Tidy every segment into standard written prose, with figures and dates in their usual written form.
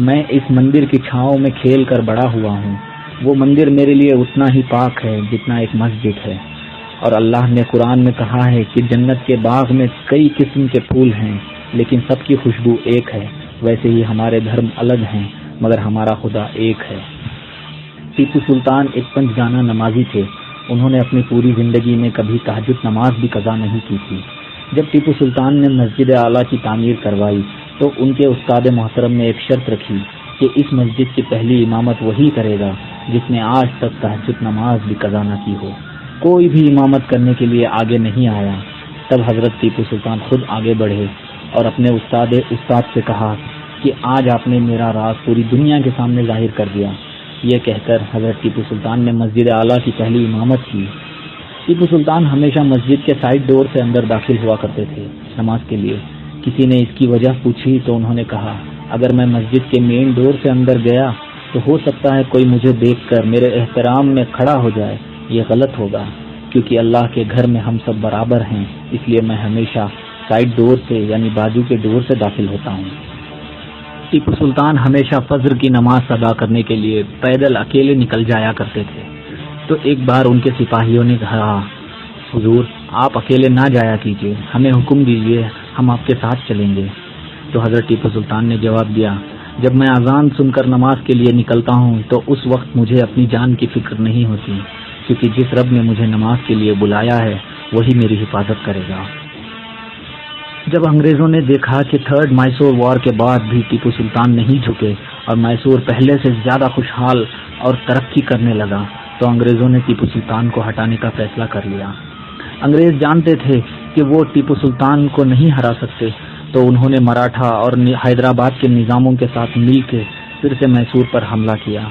میں اس مندر کی چھاؤں میں کھیل کر بڑا ہوا ہوں. وہ مندر میرے لیے اتنا ہی پاک ہے جتنا ایک مسجد ہے. اور اللہ نے قرآن میں کہا ہے کہ جنت کے باغ میں کئی قسم کے پھول ہیں لیکن سب کی خوشبو ایک ہے. ویسے ہی ہمارے دھرم الگ ہیں مگر ہمارا خدا ایک ہے. ٹیپو سلطان ایک پنج گانا نمازی تھے. انہوں نے اپنی پوری زندگی میں کبھی تہجد نماز بھی قضا نہیں کی تھی. جب ٹیپو سلطان نے مسجد اعلیٰ کی تعمیر کروائی تو ان کے استاد محترم نے ایک شرط رکھی کہ اس مسجد کی پہلی امامت وہی کرے گا جس نے آج تک تہجد نماز بھی قضا نہ کی ہو. کوئی بھی امامت کرنے کے لیے آگے نہیں آیا. تب حضرت ٹیپو سلطان خود آگے بڑھے اور اپنے استاد سے کہا کہ آج آپ نے میرا راز پوری دنیا کے سامنے ظاہر کر دیا. یہ کہہ کر حضرت ٹیپو سلطان نے مسجد اعلیٰ کی پہلی امامت کی. ٹیپو سلطان ہمیشہ مسجد کے سائڈ ڈور سے اندر داخل ہوا کرتے تھے نماز کے لیے. کسی نے اس کی وجہ پوچھی تو انہوں نے کہا اگر میں مسجد کے مین ڈور سے اندر گیا تو ہو سکتا ہے کوئی مجھے دیکھ کر میرے احترام میں کھڑا ہو جائے. یہ غلط ہوگا کیونکہ اللہ کے گھر میں ہم سب برابر ہیں. اس لیے میں ہمیشہ سائڈ ڈور سے یعنی بازو کے ڈور سے داخل ہوتا ہوں. ٹیپو سلطان ہمیشہ فجر کی نماز ادا کرنے کے لیے پیدل اکیلے نکل جایا کرتے تھے. تو ایک بار ان کے سپاہیوں نے کہا حضور آپ اکیلے نہ جایا کیجیے, ہمیں حکم دیجیے, ہم آپ کے ساتھ چلیں گے. تو حضرت ٹیپو سلطان نے جواب دیا جب میں اذان سن کر نماز کے لیے نکلتا ہوں تو اس وقت مجھے اپنی جان کی فکر نہیں ہوتی کیونکہ جس رب نے مجھے نماز کے لیے بلایا ہے وہی میری حفاظت کرے گا. جب انگریزوں نے دیکھا کہ تھرڈ میسور وار کے بعد بھی ٹیپو سلطان نہیں جھکے اور میسور پہلے سے زیادہ خوشحال اور ترقی کرنے لگا تو انگریزوں نے ٹیپو سلطان کو ہٹانے کا فیصلہ کر لیا. انگریز جانتے تھے کہ وہ ٹیپو سلطان کو نہیں ہرا سکتے تو انہوں نے مراٹھا اور حیدرآباد کے نظاموں کے ساتھ مل کے پھر سے میسور پر حملہ کیا.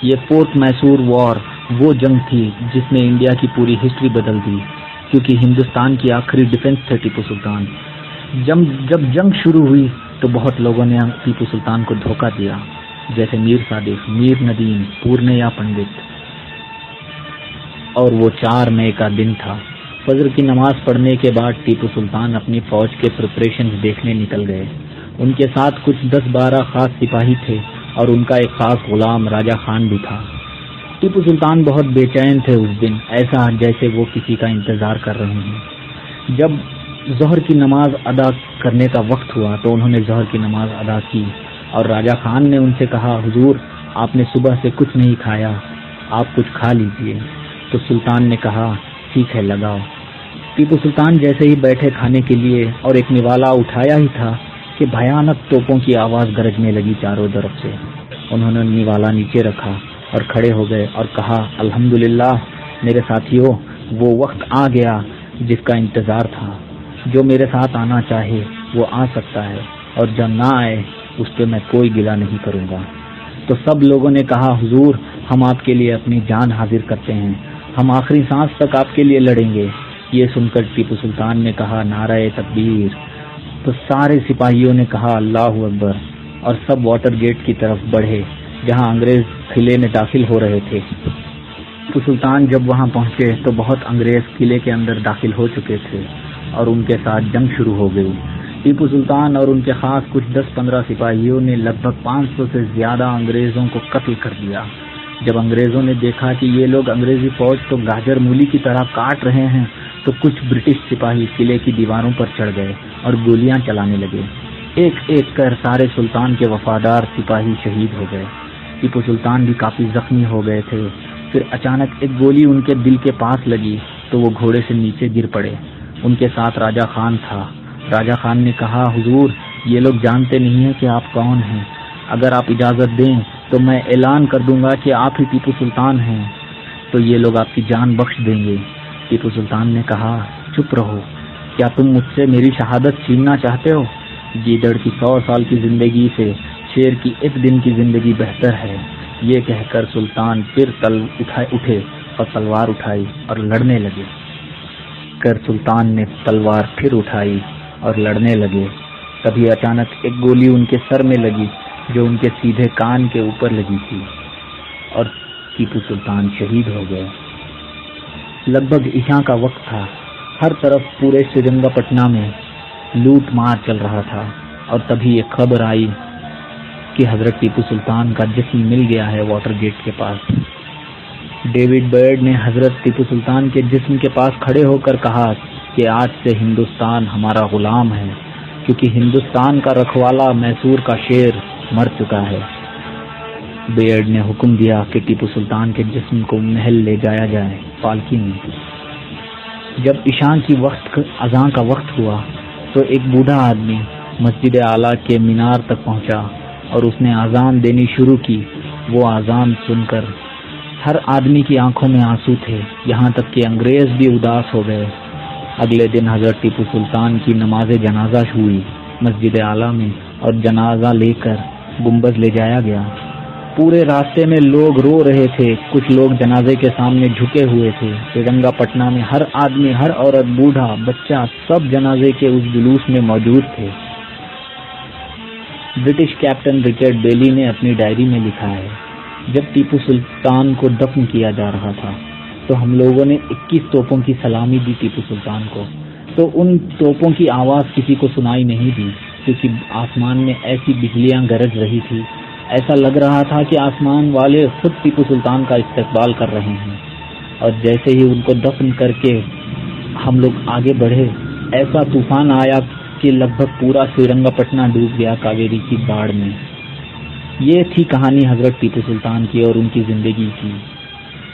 یہ فورتھ میسور وار وہ جنگ تھی جس نے انڈیا کی پوری ہسٹری بدل دی کیونکہ ہندوستان کی آخری ڈیفنس تھے ٹیپو سلطان. جب جنگ شروع ہوئی تو بہت لوگوں نے ٹیپو سلطان کو دھوکہ دیا جیسے میر صادق, میر ندیم, پورنیا پنڈت. اور وہ 4 مئی کا دن تھا. فجر کی نماز پڑھنے کے بعد ٹیپو سلطان اپنی فوج کے پریپریشنز دیکھنے نکل گئے. ان کے ساتھ کچھ 10-12 خاص سپاہی تھے اور ان کا ایک خاص غلام راجہ خان بھی تھا. ٹیپو سلطان بہت بے چین تھے اس دن, ایسا جیسے وہ کسی کا انتظار کر رہے ہیں. جب ظہر کی نماز ادا کرنے کا وقت ہوا تو انہوں نے ظہر کی نماز ادا کی اور راجہ خان نے ان سے کہا حضور آپ نے صبح سے کچھ نہیں کھایا, آپ کچھ کھا لیجئے. تو سلطان نے کہا ٹھیک ہے لگاؤ. ٹیپو سلطان جیسے ہی بیٹھے کھانے کے لیے اور ایک نوالا اٹھایا ہی تھا کہ بھیانک توپوں کی آواز گرجنے لگی چاروں طرف سے. انہوں نے نوالا نیچے رکھا اور کھڑے ہو گئے اور کہا الحمدللہ میرے ساتھیوں, وہ وقت آ گیا جس کا انتظار تھا. جو میرے ساتھ آنا چاہے وہ آ سکتا ہے اور جو نہ آئے اس پہ میں کوئی گلہ نہیں کروں گا. تو سب لوگوں نے کہا حضور ہم آپ کے لیے اپنی جان حاضر کرتے ہیں, ہم آخری سانس تک آپ کے لیے لڑیں گے. یہ سن کر ٹیپو سلطان نے کہا نعرہ تکبیر. تو سارے سپاہیوں نے کہا اللہ اکبر اور سب واٹر گیٹ کی طرف بڑھے جہاں انگریز قلعے میں داخل ہو رہے تھے. ٹیپو سلطان جب وہاں پہنچے تو بہت انگریز قلعے کے اندر داخل ہو چکے تھے اور ان کے ساتھ جنگ شروع ہو گئی. ٹیپو سلطان اور ان کے خاص کچھ 10-15 سپاہیوں نے لگ بھگ 500 سے زیادہ انگریزوں کو قتل کر دیا. جب انگریزوں نے دیکھا کہ یہ لوگ انگریزی فوج تو گاجر مولی کی طرح کاٹ رہے ہیں تو کچھ برٹش سپاہی قلعے کی دیواروں پر چڑھ گئے اور گولیاں چلانے لگے. ایک ایک کر سارے سلطان کے وفادار سپاہی شہید ہو گئے. ٹیپو سلطان بھی کافی زخمی ہو گئے تھے. پھر اچانک ایک گولی ان کے دل کے پاس لگی تو وہ گھوڑے سے نیچے گر پڑے. ان کے ساتھ راجہ خان تھا. راجہ خان نے کہا حضور یہ لوگ جانتے نہیں ہیں کہ آپ کون ہیں, اگر آپ اجازت دیں تو میں اعلان کر دوں گا کہ آپ ہی ٹیپو سلطان ہیں, تو یہ لوگ آپ کی جان بخش دیں گے. ٹیپو سلطان نے کہا چپ رہو, کیا تم مجھ سے میری شہادت چھیننا چاہتے ہو؟ گیدڑ کی 100 سال کی زندگی سے شیر کی 1 دن کی زندگی بہتر ہے. یہ کہہ کر سلطان پھر اٹھے اور تلوار اٹھائی اور لڑنے لگے. سلطان نے تلوار پھر اٹھائی اور لڑنے لگے. تبھی اچانک ایک گولی ان کے سر میں لگی جو ان کے سیدھے کان کے اوپر لگی تھی اور ٹیپو سلطان شہید ہو گئے. لگ بھگ عشاء کا وقت تھا. ہر طرف پورے سرنگا پٹنہ میں لوٹ مار چل رہا تھا اور تبھی ایک خبر آئی کہ حضرت ٹیپو سلطان کا جسم مل گیا ہے واٹر گیٹ کے پاس۔ ڈیوڈ برڈ نے حضرت ٹیپو سلطان کے جسم کے پاس کھڑے ہو کر کہا کہ آج سے ہندوستان ہمارا غلام ہے، کیونکہ ہندوستان کا رکھوالا میسور کا شیر مر چکا ہے۔ بیئرڈ نے حکم دیا کہ ٹیپو سلطان کے جسم کو محل لے جایا جائے پالکی میں۔ جب عشاء کی اذان کا وقت ہوا تو ایک بوڑھا آدمی مسجد اعلیٰ کے مینار تک پہنچا اور اس نے اذان دینی شروع کی۔ وہ اذان سن کر ہر آدمی کی آنکھوں میں آنسو تھے، یہاں تک کہ انگریز بھی اداس ہو گئے۔ اگلے دن حضرت ٹیپو سلطان کی نماز جنازہ ہوئی مسجد اعلیٰ میں، اور جنازہ لے کر گنبد لے جایا گیا۔ پورے راستے میں لوگ رو رہے تھے، کچھ لوگ جنازے کے سامنے جھکے ہوئے تھے۔ سرنگا پٹنہ میں ہر آدمی، ہر عورت، بوڑھا، بچہ، سب جنازے کے اس جلوس میں موجود تھے۔ برٹش کیپٹن رچرڈ بیلی نے اپنی ڈائری میں لکھا ہے، جب ٹیپو سلطان کو دفن کیا جا رہا تھا تو ہم لوگوں نے 21 توپوں کی سلامی دی ٹیپو سلطان کو، تو ان توپوں کی آواز کسی کو سنائی نہیں دی، کیونکہ آسمان میں ایسی بجلیاں گرج رہی تھی، ایسا لگ رہا تھا کہ آسمان والے خود ٹیپو سلطان کا استقبال کر رہے ہیں۔ اور جیسے ہی ان کو دفن کر کے ہم لوگ آگے بڑھے، ایسا طوفان آیا کہ لگ بھگ پورا سرنگا پٹنہ ڈوب گیا کاویری کی باڑھ میں۔ یہ تھی کہانی حضرت ٹیپو سلطان کی اور ان کی زندگی کی۔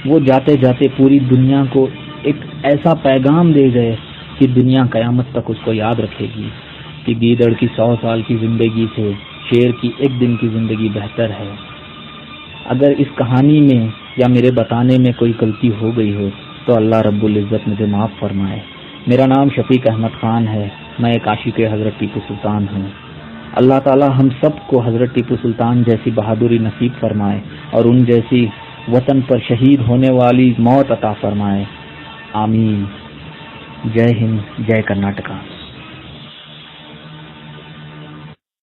وہ جاتے جاتے پوری دنیا کو ایک ایسا پیغام دے گئے کہ دنیا قیامت تک اس کو یاد رکھے گی کہ گیدڑ کی 100 سال کی زندگی سے شیر کی ایک دن کی زندگی بہتر ہے۔ اگر اس کہانی میں یا میرے بتانے میں کوئی غلطی ہو گئی ہو تو اللہ رب العزت مجھے معاف فرمائے۔ میرا نام شفیق احمد خان ہے، میں ایک عاشق حضرت ٹیپو سلطان ہوں۔ اللہ تعالی ہم سب کو حضرت ٹیپو سلطان جیسی بہادری نصیب فرمائے اور ان جیسی وطن پر شہید ہونے والی موت عطا فرمائے، آمین۔ جے ہند، جے کرناٹکا۔